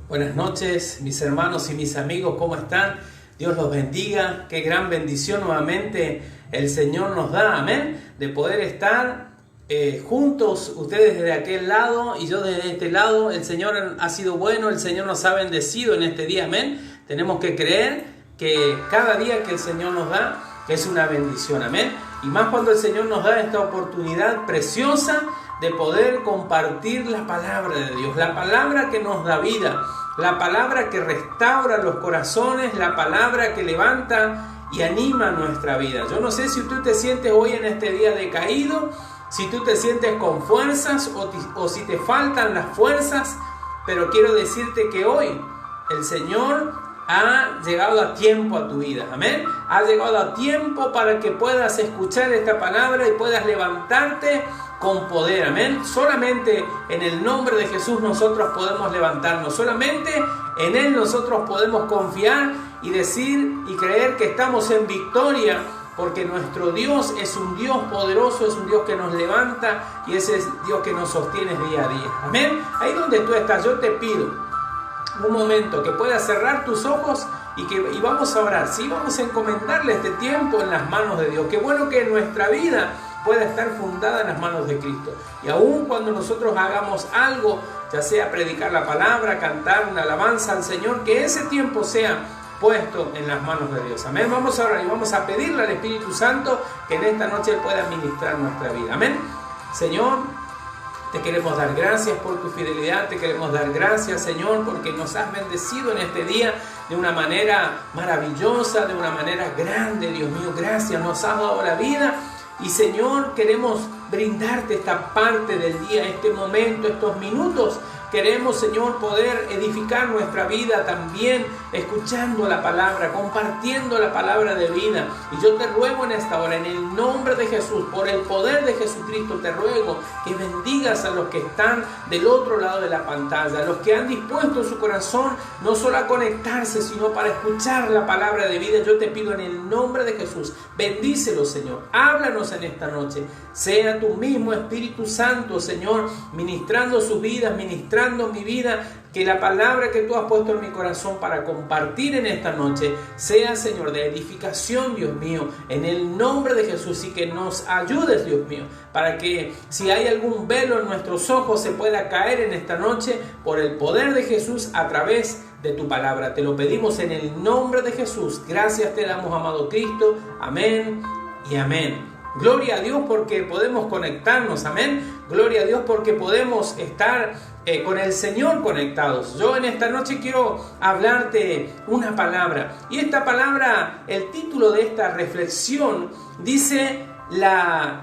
Buenas noches, mis hermanos y mis amigos, ¿cómo están? Dios los bendiga, qué gran bendición nuevamente el Señor nos da, amén, de poder estar juntos, ustedes desde aquel lado y yo desde este lado. El Señor ha sido bueno, el Señor nos ha bendecido en este día, amén. Tenemos que creer que cada día que el Señor nos da es una bendición, amén. Y más cuando el Señor nos da esta oportunidad preciosa de poder compartir la palabra de Dios, la palabra que nos da vida, la palabra que restaura los corazones, la palabra que levanta y anima nuestra vida. Yo no sé si tú te sientes hoy en este día decaído, si tú te sientes con fuerzas o si te faltan las fuerzas, pero quiero decirte que hoy el Señor ha llegado a tiempo a tu vida, amén. Ha llegado a tiempo para que puedas escuchar esta palabra y puedas levantarte con poder, amén. Solamente en el nombre de Jesús nosotros podemos levantarnos, solamente en Él nosotros podemos confiar y decir y creer que estamos en victoria, porque nuestro Dios es un Dios poderoso, es un Dios que nos levanta y ese es Dios que nos sostiene día a día, amén. Ahí donde tú estás, yo te pido un momento que puedas cerrar tus ojos y vamos a orar, ¿sí? Vamos a encomendarle este tiempo en las manos de Dios. Qué bueno que nuestra vida pueda estar fundada en las manos de Cristo. Y aun cuando nosotros hagamos algo, ya sea predicar la palabra, cantar una alabanza al Señor, que ese tiempo sea puesto en las manos de Dios. Amén. Vamos a orar y vamos a pedirle al Espíritu Santo que en esta noche pueda ministrar nuestra vida. Amén. Señor, te queremos dar gracias por tu fidelidad, te queremos dar gracias, Señor, porque nos has bendecido en este día de una manera maravillosa, de una manera grande, Dios mío. Gracias, nos has dado la vida y, Señor, queremos brindarte esta parte del día, este momento, estos minutos. Queremos, Señor, poder edificar nuestra vida también escuchando la palabra, compartiendo la palabra de vida. Y yo te ruego en esta hora, en el nombre de Jesús, por el poder de Jesucristo, te ruego que bendigas a los que están del otro lado de la pantalla, a los que han dispuesto su corazón no solo a conectarse, sino para escuchar la palabra de vida. Yo te pido en el nombre de Jesús, bendícelos, Señor. Háblanos en esta noche. Sea tu mismo Espíritu Santo, Señor, ministrando sus vidas, ministrando mi vida, que la palabra que tú has puesto en mi corazón para compartir en esta noche sea, Señor, de edificación, Dios mío, en el nombre de Jesús, y que nos ayudes, Dios mío, para que si hay algún velo en nuestros ojos se pueda caer en esta noche por el poder de Jesús a través de tu palabra. Te lo pedimos en el nombre de Jesús. Gracias te damos, amado Cristo. Amén y amén. Gloria a Dios porque podemos conectarnos, amén. Gloria a Dios porque podemos estar con el Señor conectados. Yo en esta noche quiero hablarte una palabra. Y esta palabra, el título de esta reflexión dice,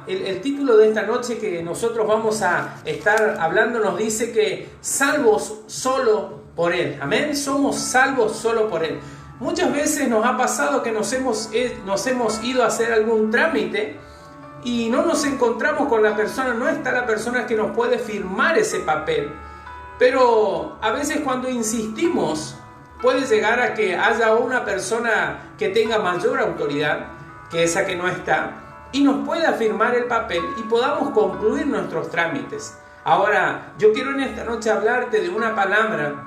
el título de esta noche que nosotros vamos a estar hablando nos dice que salvos solo por Él. Amén, somos salvos solo por Él. Muchas veces nos ha pasado que nos hemos ido a hacer algún trámite y no nos encontramos con la persona, no está la persona que nos puede firmar ese papel. Pero a veces cuando insistimos, puede llegar a que haya una persona que tenga mayor autoridad que esa que no está y nos pueda firmar el papel y podamos concluir nuestros trámites. Ahora, yo quiero en esta noche hablarte de una palabra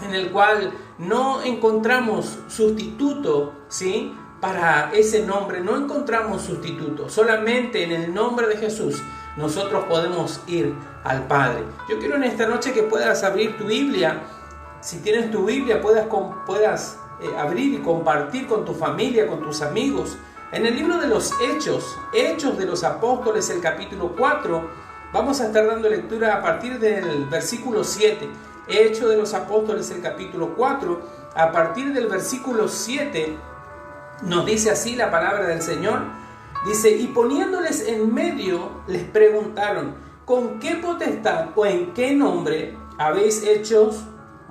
en el cual no encontramos sustituto, ¿sí?, para ese nombre. No encontramos sustituto. Solamente en el nombre de Jesús nosotros podemos ir al Padre. Yo quiero en esta noche que puedas abrir tu Biblia. Si tienes tu Biblia, puedas abrir y compartir con tu familia, con tus amigos. En el libro de los Hechos de los Apóstoles, el capítulo 4, vamos a estar dando lectura a partir del versículo 7. Hechos de los Apóstoles, el capítulo 4, a partir del versículo 7, nos dice así la palabra del Señor. Dice, y poniéndoles en medio, les preguntaron, ¿con qué potestad o en qué nombre habéis hecho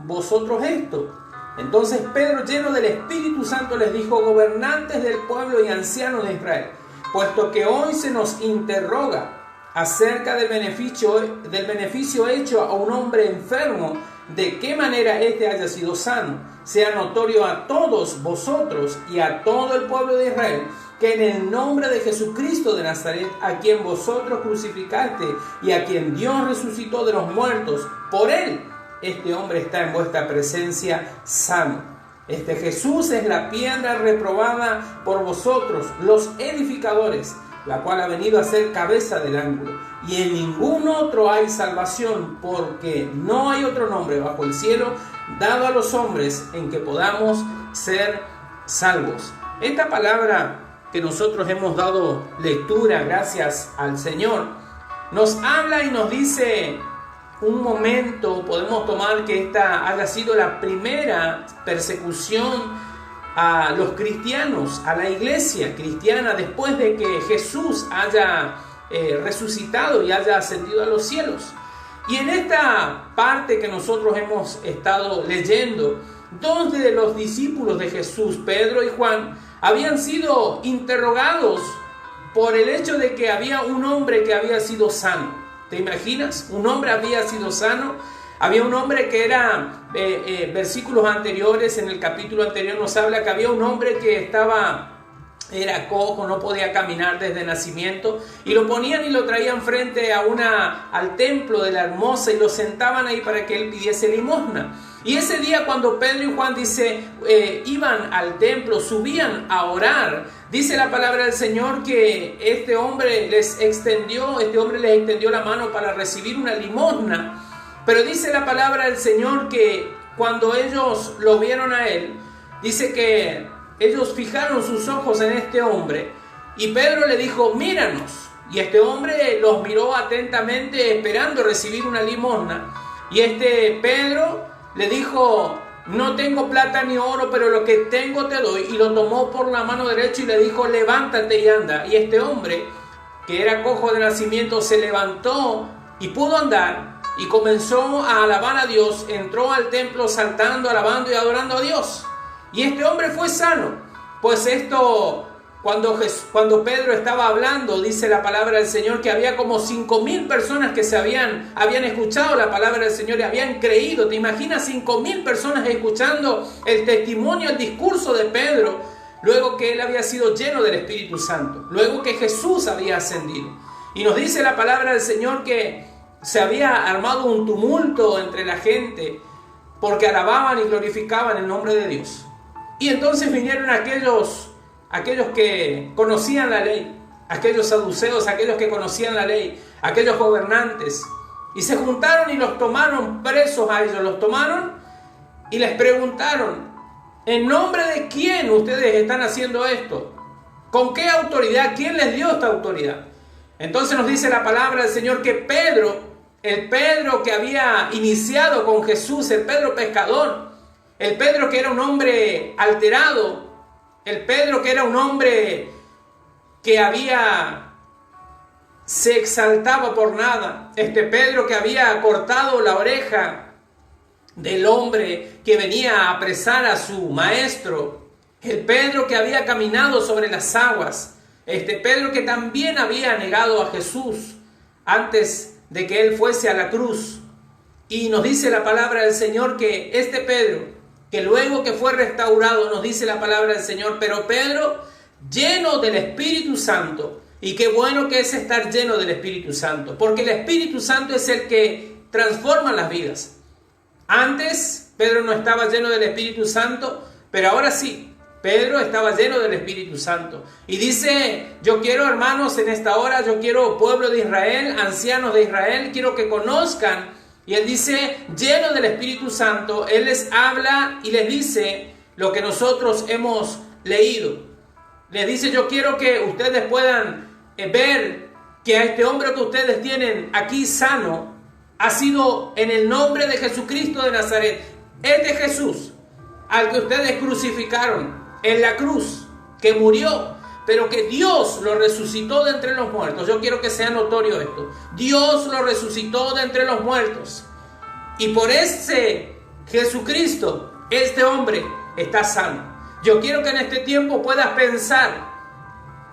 vosotros esto? Entonces Pedro, lleno del Espíritu Santo, les dijo, gobernantes del pueblo y ancianos de Israel, puesto que hoy se nos interroga acerca del beneficio hecho a un hombre enfermo, de qué manera éste haya sido sano, sea notorio a todos vosotros y a todo el pueblo de Israel, que en el nombre de Jesucristo de Nazaret, a quien vosotros crucificaste y a quien Dios resucitó de los muertos, por él este hombre está en vuestra presencia sano. Este Jesús es la piedra reprobada por vosotros, los edificadores, la cual ha venido a ser cabeza del ángulo. Y en ningún otro hay salvación, porque no hay otro nombre bajo el cielo dado a los hombres en que podamos ser salvos. Esta palabra que nosotros hemos dado lectura, gracias al Señor, nos habla y nos dice un momento, podemos tomar que esta haya sido la primera persecución a los cristianos, a la iglesia cristiana, después de que Jesús haya resucitado y haya ascendido a los cielos. Y en esta parte que nosotros hemos estado leyendo, dos de los discípulos de Jesús, Pedro y Juan, habían sido interrogados por el hecho de que había un hombre que había sido sano. ¿Te imaginas? Un hombre había sido sano. Había un hombre que era, versículos anteriores, en el capítulo anterior nos habla que había un hombre que era cojo, no podía caminar desde nacimiento, y lo ponían y lo traían frente al templo de la Hermosa y lo sentaban ahí para que él pidiese limosna. Y ese día, cuando Pedro y Juan iban al templo, subían a orar, dice la palabra del Señor que este hombre les extendió la mano para recibir una limosna. Pero dice la palabra del Señor que cuando ellos lo vieron a él, dice que ellos fijaron sus ojos en este hombre y Pedro le dijo: míranos. Y este hombre los miró atentamente esperando recibir una limosna. Y Pedro le dijo: no tengo plata ni oro, pero lo que tengo te doy. Y lo tomó por la mano derecha y le dijo: levántate y anda. Y este hombre, que era cojo de nacimiento, se levantó y pudo andar y comenzó a alabar a Dios. Entró al templo saltando, alabando y adorando a Dios. Y este hombre fue sano. Pues cuando Pedro estaba hablando, dice la palabra del Señor que había como 5,000 personas que habían escuchado la palabra del Señor y habían creído. ¿Te imaginas 5,000 personas escuchando el testimonio, el discurso de Pedro, luego que él había sido lleno del Espíritu Santo, luego que Jesús había ascendido? Y nos dice la palabra del Señor que se había armado un tumulto entre la gente porque alababan y glorificaban el nombre de Dios. Y entonces vinieron aquellos que conocían la ley, aquellos saduceos, aquellos que conocían la ley, aquellos gobernantes, y se juntaron y los tomaron presos a ellos, los tomaron y les preguntaron: ¿en nombre de quién ustedes están haciendo esto? ¿Con qué autoridad? ¿Quién les dio esta autoridad? Entonces nos dice la palabra del Señor que Pedro, el Pedro que había iniciado con Jesús, el Pedro pescador, el Pedro que era un hombre alterado, el Pedro que era un hombre que se exaltaba por nada, este Pedro que había cortado la oreja del hombre que venía a apresar a su maestro, el Pedro que había caminado sobre las aguas, este Pedro que también había negado a Jesús antes de que él fuese a la cruz. Y nos dice la palabra del Señor que este Pedro, que luego que fue restaurado, nos dice la palabra del Señor, pero Pedro, lleno del Espíritu Santo. Y qué bueno que es estar lleno del Espíritu Santo, porque el Espíritu Santo es el que transforma las vidas. Antes Pedro no estaba lleno del Espíritu Santo, pero ahora sí, Pedro estaba lleno del Espíritu Santo. Y dice: yo quiero, hermanos, en esta hora, yo quiero pueblo de Israel, ancianos de Israel, quiero que conozcan. Y él dice, lleno del Espíritu Santo, él les habla y les dice lo que nosotros hemos leído. Les dice: yo quiero que ustedes puedan ver que a este hombre que ustedes tienen aquí sano, ha sido en el nombre de Jesucristo de Nazaret. Este Jesús, al que ustedes crucificaron en la cruz, que murió, pero que Dios lo resucitó de entre los muertos. Yo quiero que sea notorio esto. Dios lo resucitó de entre los muertos. Y por ese Jesucristo, este hombre está sano. Yo quiero que en este tiempo puedas pensar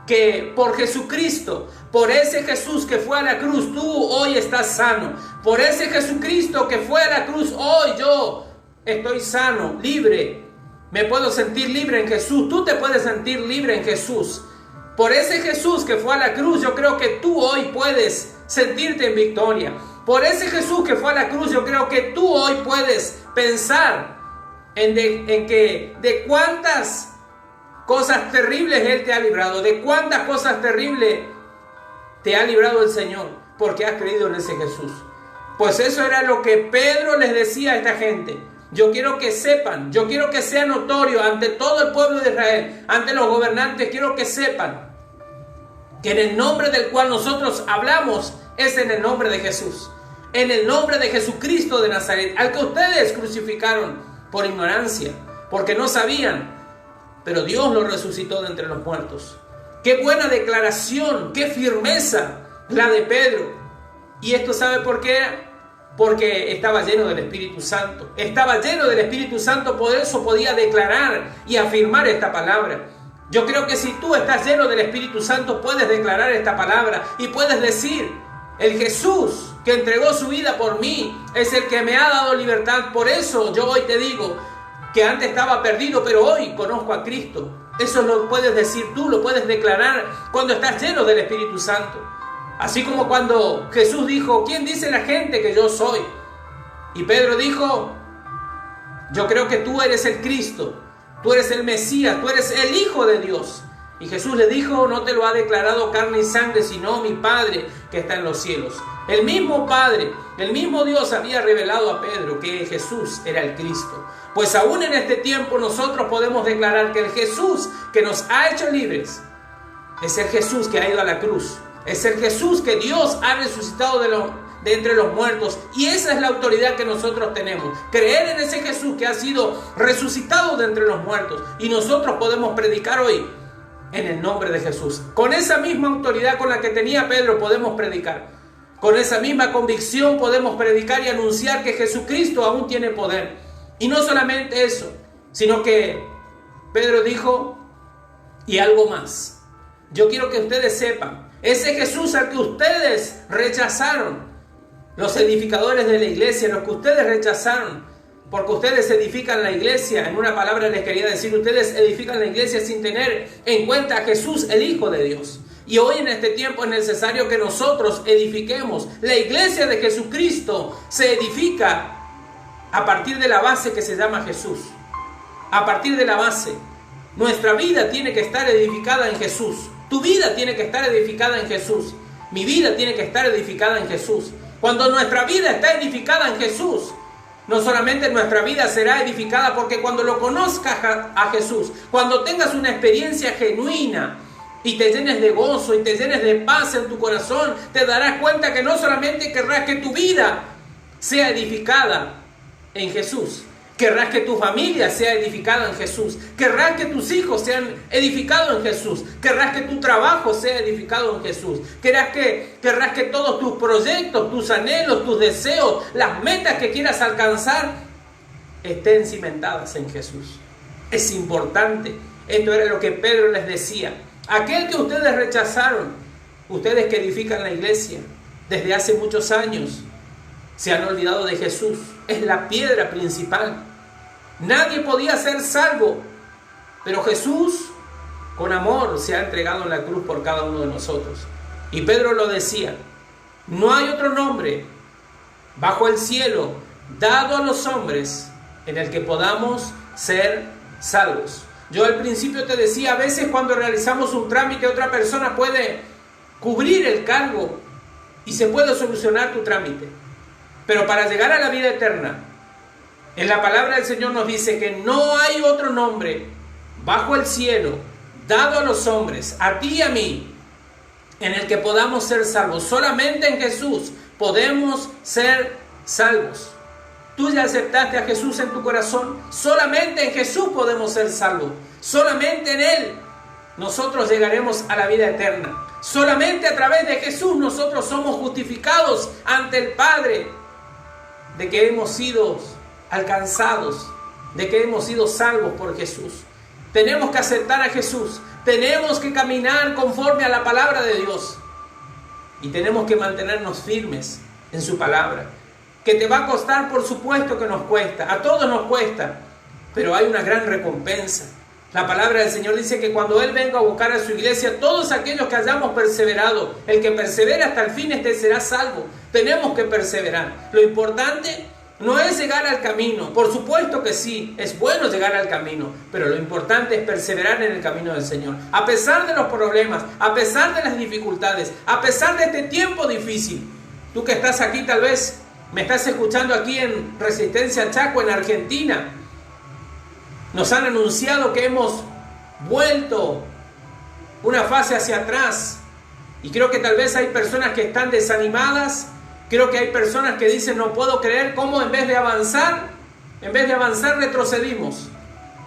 que por Jesucristo, por ese Jesús que fue a la cruz, tú hoy estás sano. Por ese Jesucristo que fue a la cruz, hoy yo estoy sano, libre. Me puedo sentir libre en Jesús. Tú te puedes sentir libre en Jesús. Por ese Jesús que fue a la cruz, yo creo que tú hoy puedes sentirte en victoria. Por ese Jesús que fue a la cruz, yo creo que tú hoy puedes pensar en que de cuántas cosas terribles Él te ha librado, de cuántas cosas terribles te ha librado el Señor, porque has creído en ese Jesús. Pues eso era lo que Pedro les decía a esta gente. Yo quiero que sepan, yo quiero que sea notorio ante todo el pueblo de Israel, ante los gobernantes, quiero que sepan que en el nombre del cual nosotros hablamos es en el nombre de Jesús, en el nombre de Jesucristo de Nazaret, al que ustedes crucificaron por ignorancia, porque no sabían, pero Dios lo resucitó de entre los muertos. Qué buena declaración, qué firmeza la de Pedro. ¿Y esto sabe por qué era? Porque estaba lleno del Espíritu Santo. Estaba lleno del Espíritu Santo, por eso podía declarar y afirmar esta palabra. Yo creo que si tú estás lleno del Espíritu Santo, puedes declarar esta palabra y puedes decir: el Jesús que entregó su vida por mí es el que me ha dado libertad. Por eso yo hoy te digo que antes estaba perdido, pero hoy conozco a Cristo. Eso lo puedes decir tú, lo puedes declarar cuando estás lleno del Espíritu Santo. Así como cuando Jesús dijo: ¿quién dice la gente que yo soy? Y Pedro dijo: yo creo que tú eres el Cristo, tú eres el Mesías, tú eres el Hijo de Dios. Y Jesús le dijo: no te lo ha declarado carne y sangre, sino mi Padre que está en los cielos. El mismo Padre, el mismo Dios había revelado a Pedro que Jesús era el Cristo. Pues aún en este tiempo nosotros podemos declarar que el Jesús que nos ha hecho libres es el Jesús que ha ido a la cruz. Es el Jesús que Dios ha resucitado de entre los muertos. Y esa es la autoridad que nosotros tenemos. Creer en ese Jesús que ha sido resucitado de entre los muertos. Y nosotros podemos predicar hoy en el nombre de Jesús. Con esa misma autoridad con la que tenía Pedro podemos predicar. Con esa misma convicción podemos predicar y anunciar que Jesucristo aún tiene poder. Y no solamente eso, sino que Pedro dijo: y algo más. Yo quiero que ustedes sepan, ese Jesús al que ustedes rechazaron, los edificadores de la iglesia, los que ustedes rechazaron, porque ustedes edifican la iglesia, en una palabra les quería decir, ustedes edifican la iglesia sin tener en cuenta a Jesús, el Hijo de Dios. Y hoy en este tiempo es necesario que nosotros edifiquemos. La iglesia de Jesucristo se edifica a partir de la base que se llama Jesús. A partir de la base. Nuestra vida tiene que estar edificada en Jesús. Tu vida tiene que estar edificada en Jesús. Mi vida tiene que estar edificada en Jesús. Cuando nuestra vida está edificada en Jesús, no solamente nuestra vida será edificada, porque cuando lo conozcas a Jesús, cuando tengas una experiencia genuina y te llenes de gozo y te llenes de paz en tu corazón, te darás cuenta que no solamente querrás que tu vida sea edificada en Jesús, querrás que tu familia sea edificada en Jesús, querrás que tus hijos sean edificados en Jesús, querrás que tu trabajo sea edificado en Jesús, querrás que todos tus proyectos, tus anhelos, tus deseos, las metas que quieras alcanzar estén cimentadas en Jesús. Es importante. Esto era lo que Pedro les decía. Aquel que ustedes rechazaron, ustedes que edifican la iglesia desde hace muchos años, se han olvidado de Jesús. Es la piedra principal. Nadie podía ser salvo, pero Jesús con amor se ha entregado en la cruz por cada uno de nosotros. Y Pedro lo decía: no hay otro nombre bajo el cielo dado a los hombres en el que podamos ser salvos. Yo al principio te decía, a veces cuando realizamos un trámite, otra persona puede cubrir el cargo y se puede solucionar tu trámite. Pero para llegar a la vida eterna, en la palabra del Señor nos dice que no hay otro nombre bajo el cielo dado a los hombres, a ti y a mí, en el que podamos ser salvos. Solamente en Jesús podemos ser salvos. Tú ya aceptaste a Jesús en tu corazón. Solamente en Jesús podemos ser salvos. Solamente en Él nosotros llegaremos a la vida eterna. Solamente a través de Jesús nosotros somos justificados ante el Padre, de que hemos sido alcanzados, de que hemos sido salvos por Jesús. Tenemos que aceptar a Jesús. Tenemos que caminar conforme a la palabra de Dios. Y tenemos que mantenernos firmes en su palabra. Que te va a costar, por supuesto que nos cuesta. A todos nos cuesta. Pero hay una gran recompensa. La palabra del Señor dice que cuando Él venga a buscar a su iglesia, todos aquellos que hayamos perseverado, el que persevera hasta el fin, este será salvo. Tenemos que perseverar. Lo importante no es llegar al camino. Por supuesto que sí, es bueno llegar al camino, pero lo importante es perseverar en el camino del Señor. A pesar de los problemas, a pesar de las dificultades, a pesar de este tiempo difícil. Tú que estás aquí, tal vez me estás escuchando aquí en Resistencia Chaco, en Argentina. Nos han anunciado que hemos vuelto una fase hacia atrás. Y creo que tal vez hay personas que están desanimadas. Creo que hay personas que dicen, no puedo creer cómo en vez de avanzar retrocedimos.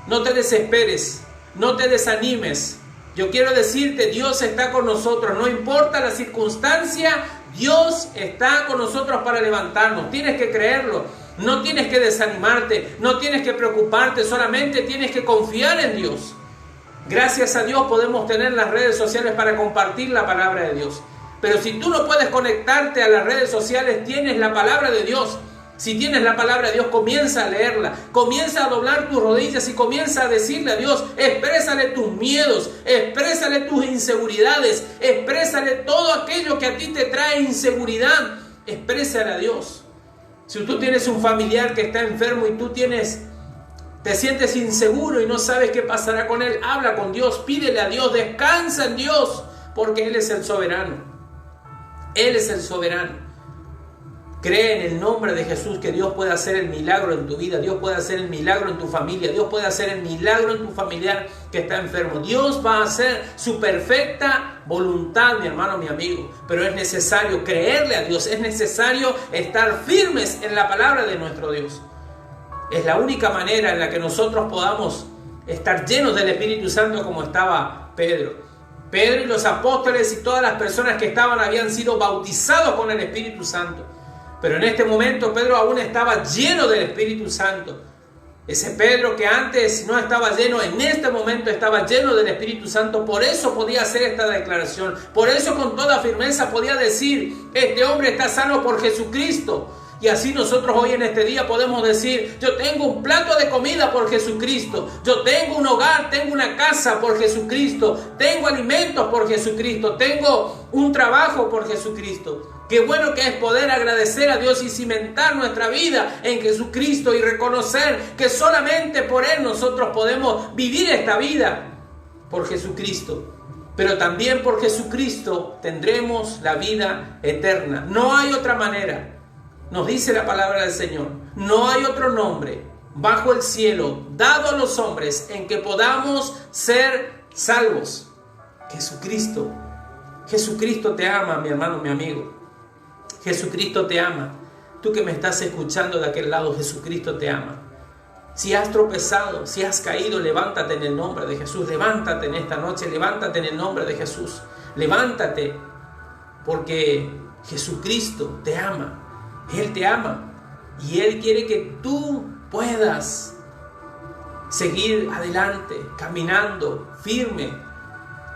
No te desesperes, no te desanimes. Yo quiero decirte, Dios está con nosotros. No importa la circunstancia, Dios está con nosotros para levantarnos. Tienes que creerlo. No tienes que desanimarte, no tienes que preocuparte, solamente tienes que confiar en Dios. Gracias a Dios podemos tener las redes sociales para compartir la palabra de Dios. Pero si tú no puedes conectarte a las redes sociales, tienes la palabra de Dios. Si tienes la palabra de Dios, comienza a leerla, comienza a doblar tus rodillas y comienza a decirle a Dios, exprésale tus miedos, exprésale tus inseguridades, exprésale todo aquello que a ti te trae inseguridad, exprésale a Dios. Si tú tienes un familiar que está enfermo y tú te sientes inseguro y no sabes qué pasará con él, habla con Dios, pídele a Dios, descansa en Dios, porque Él es el soberano. Él es el soberano. Cree en el nombre de Jesús que Dios puede hacer el milagro en tu vida, Dios puede hacer el milagro en tu familia, Dios puede hacer el milagro en tu familiar que está enfermo. Dios va a hacer su perfecta voluntad, mi hermano, mi amigo. Pero es necesario creerle a Dios, es necesario estar firmes en la palabra de nuestro Dios. Es la única manera en la que nosotros podamos estar llenos del Espíritu Santo como estaba Pedro. Pedro y los apóstoles y todas las personas que estaban habían sido bautizados con el Espíritu Santo. Pero en este momento Pedro aún estaba lleno del Espíritu Santo. Ese Pedro que antes no estaba lleno, en este momento estaba lleno del Espíritu Santo. Por eso podía hacer esta declaración. Por eso con toda firmeza podía decir, este hombre está sano por Jesucristo. Y así nosotros hoy en este día podemos decir, yo tengo un plato de comida por Jesucristo, yo tengo un hogar, tengo una casa por Jesucristo, tengo alimentos por Jesucristo, tengo un trabajo por Jesucristo. Qué bueno que es poder agradecer a Dios y cimentar nuestra vida en Jesucristo y reconocer que solamente por Él nosotros podemos vivir esta vida, por Jesucristo. Pero también por Jesucristo tendremos la vida eterna. No hay otra manera. Nos dice la palabra del Señor, no hay otro nombre bajo el cielo dado a los hombres en que podamos ser salvos. Jesucristo. Jesucristo te ama, mi hermano, mi amigo. Jesucristo te ama. Tú que me estás escuchando de aquel lado, Jesucristo te ama. Si has tropezado, si has caído, levántate en el nombre de Jesús. Levántate en esta noche, levántate en el nombre de Jesús. Levántate, porque Jesucristo te ama. Él te ama y Él quiere que tú puedas seguir adelante, caminando firme.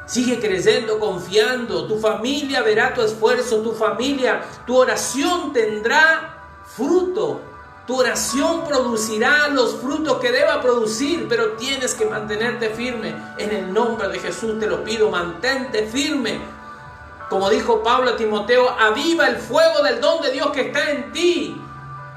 Sigue creyendo, confiando. Tu familia verá tu esfuerzo, tu familia, tu oración tendrá fruto. Tu oración producirá los frutos que deba producir, pero tienes que mantenerte firme. En el nombre de Jesús te lo pido, mantente firme. Como dijo Pablo a Timoteo, aviva el fuego del don de Dios que está en ti.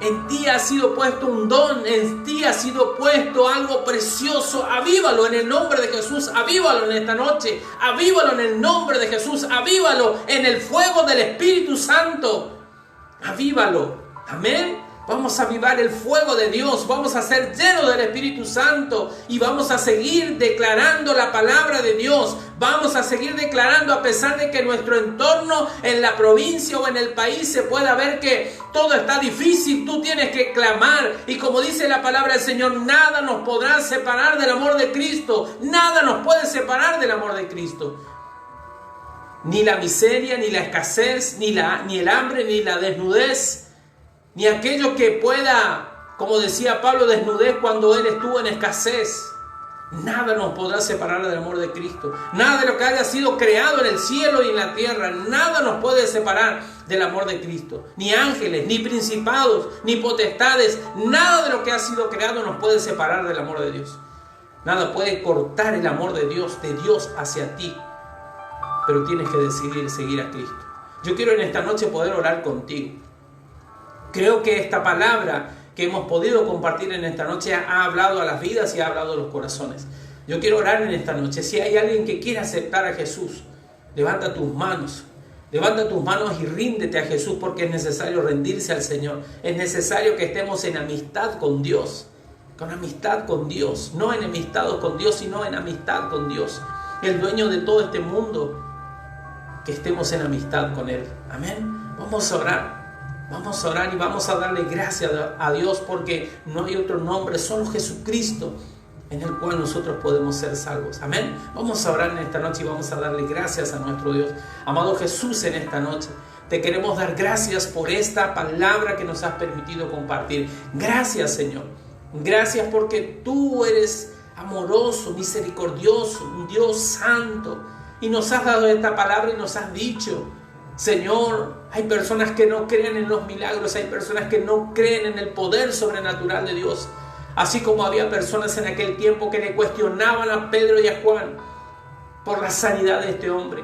En ti ha sido puesto un don, en ti ha sido puesto algo precioso. Avívalo en el nombre de Jesús, avívalo en esta noche, avívalo en el nombre de Jesús, avívalo en el fuego del Espíritu Santo. Avívalo, amén. Vamos a avivar el fuego de Dios, vamos a ser llenos del Espíritu Santo y vamos a seguir declarando la palabra de Dios. Vamos a seguir declarando a pesar de que nuestro entorno en la provincia o en el país se pueda ver que todo está difícil. Tú tienes que clamar y como dice la palabra del Señor, nada nos podrá separar del amor de Cristo. Nada nos puede separar del amor de Cristo. Ni la miseria, ni la escasez, ni el hambre, ni la desnudez. Ni aquello que pueda, como decía Pablo, desnudez cuando él estuvo en escasez. Nada nos podrá separar del amor de Cristo. Nada de lo que haya sido creado en el cielo y en la tierra, nada nos puede separar del amor de Cristo. Ni ángeles, ni principados, ni potestades, nada de lo que ha sido creado nos puede separar del amor de Dios. Nada puede cortar el amor de Dios hacia ti. Pero tienes que decidir seguir a Cristo. Yo quiero en esta noche poder orar contigo. Creo que esta palabra que hemos podido compartir en esta noche ha hablado a las vidas y ha hablado a los corazones. Yo quiero orar en esta noche. Si hay alguien que quiera aceptar a Jesús, levanta tus manos. Levanta tus manos y ríndete a Jesús, porque es necesario rendirse al Señor. Es necesario que estemos en amistad con Dios. Con amistad con Dios. No enemistados con Dios, sino en amistad con Dios. El dueño de todo este mundo. Que estemos en amistad con Él. Amén. Vamos a orar. Vamos a orar y vamos a darle gracias a Dios, porque no hay otro nombre, solo Jesucristo, en el cual nosotros podemos ser salvos. Amén. Vamos a orar en esta noche y vamos a darle gracias a nuestro Dios. Amado Jesús, en esta noche te queremos dar gracias por esta palabra que nos has permitido compartir. Gracias, Señor. Gracias porque tú eres amoroso, misericordioso, un Dios santo. Y nos has dado esta palabra y nos has dicho, Señor, hay personas que no creen en los milagros, hay personas que no creen en el poder sobrenatural de Dios. Así como había personas en aquel tiempo que le cuestionaban a Pedro y a Juan por la sanidad de este hombre.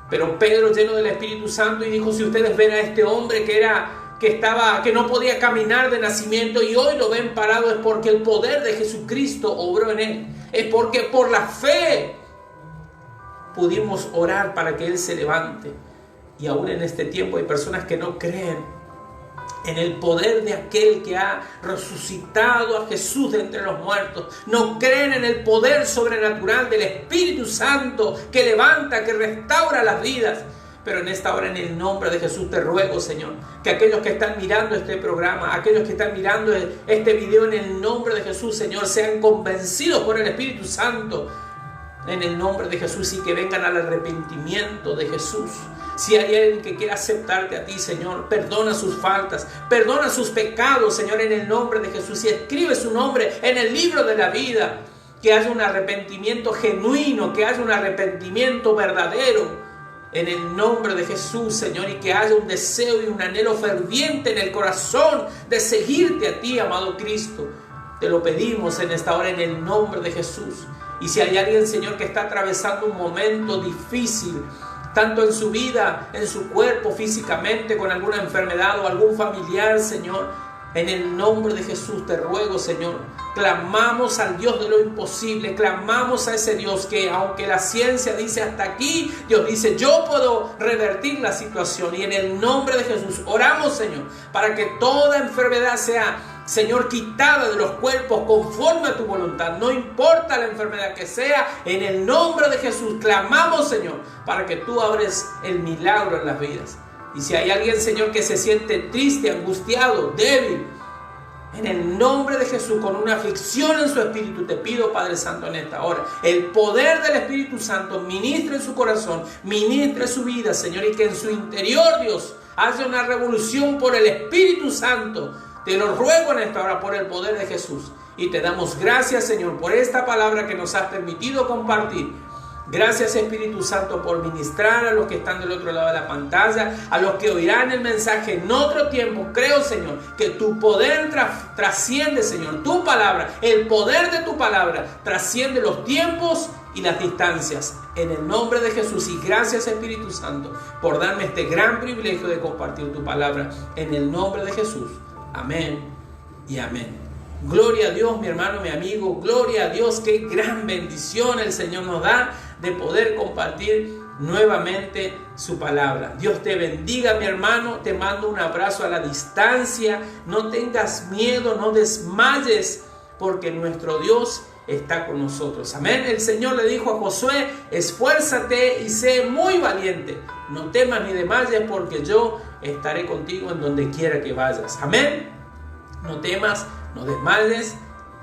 Pero Pedro, lleno del Espíritu Santo, y dijo, si ustedes ven a este hombre que no podía caminar de nacimiento y hoy lo ven parado, es porque el poder de Jesucristo obró en él. Es porque por la fe pudimos orar para que él se levante. Y aún en este tiempo hay personas que no creen en el poder de aquel que ha resucitado a Jesús de entre los muertos. No creen en el poder sobrenatural del Espíritu Santo que levanta, que restaura las vidas. Pero en esta hora, en el nombre de Jesús, te ruego, Señor, que aquellos que están mirando este programa, aquellos que están mirando este video, en el nombre de Jesús, Señor, sean convencidos por el Espíritu Santo, en el nombre de Jesús, y que vengan al arrepentimiento de Jesús. Si hay alguien que quiera aceptarte a ti, Señor, perdona sus faltas, perdona sus pecados, Señor, en el nombre de Jesús, y escribe su nombre en el libro de la vida. Que haya un arrepentimiento genuino, que haya un arrepentimiento verdadero, en el nombre de Jesús, Señor, y que haya un deseo y un anhelo ferviente en el corazón de seguirte a ti, amado Cristo. Te lo pedimos en esta hora en el nombre de Jesús. Y si hay alguien, Señor, que está atravesando un momento difícil, tanto en su vida, en su cuerpo, físicamente, con alguna enfermedad o algún familiar, Señor, en el nombre de Jesús te ruego, Señor, clamamos al Dios de lo imposible, clamamos a ese Dios que, aunque la ciencia dice hasta aquí, Dios dice, yo puedo revertir la situación. Y en el nombre de Jesús oramos, Señor, para que toda enfermedad sea, Señor, quitada de los cuerpos conforme a tu voluntad. No importa la enfermedad que sea, en el nombre de Jesús clamamos, Señor, para que tú abres el milagro en las vidas. Y si hay alguien, Señor, que se siente triste, angustiado, débil, en el nombre de Jesús, con una aflicción en su espíritu, te pido, Padre Santo, en esta hora, el poder del Espíritu Santo ministre en su corazón, ministre su vida, Señor, y que en su interior, Dios, haya una revolución por el Espíritu Santo. Te lo ruego en esta hora por el poder de Jesús. Y te damos gracias, Señor, por esta palabra que nos has permitido compartir. Gracias, Espíritu Santo, por ministrar a los que están del otro lado de la pantalla, a los que oirán el mensaje en otro tiempo. Creo, Señor, que tu poder trasciende, Señor, tu palabra, el poder de tu palabra trasciende los tiempos y las distancias. En el nombre de Jesús, y gracias, Espíritu Santo, por darme este gran privilegio de compartir tu palabra. En el nombre de Jesús. Amén y amén. Gloria a Dios, mi hermano, mi amigo. Gloria a Dios. Qué gran bendición el Señor nos da de poder compartir nuevamente su palabra. Dios te bendiga, mi hermano. Te mando un abrazo a la distancia. No tengas miedo, no desmayes, porque nuestro Dios está con nosotros. Amén. El Señor le dijo a Josué, esfuérzate y sé muy valiente. No temas ni desmayes, porque yo estaré contigo en donde quiera que vayas. Amén. No temas, no desmayes,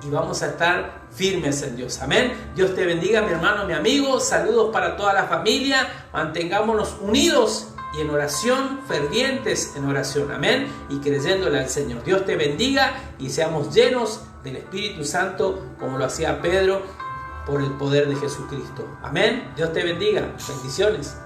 y vamos a estar firmes en Dios. Amén. Dios te bendiga, mi hermano, mi amigo. Saludos para toda la familia. Mantengámonos unidos y en oración, fervientes en oración. Amén. Y creyéndole al Señor. Dios te bendiga y seamos llenos del Espíritu Santo como lo hacía Pedro por el poder de Jesucristo. Amén. Dios te bendiga. Bendiciones.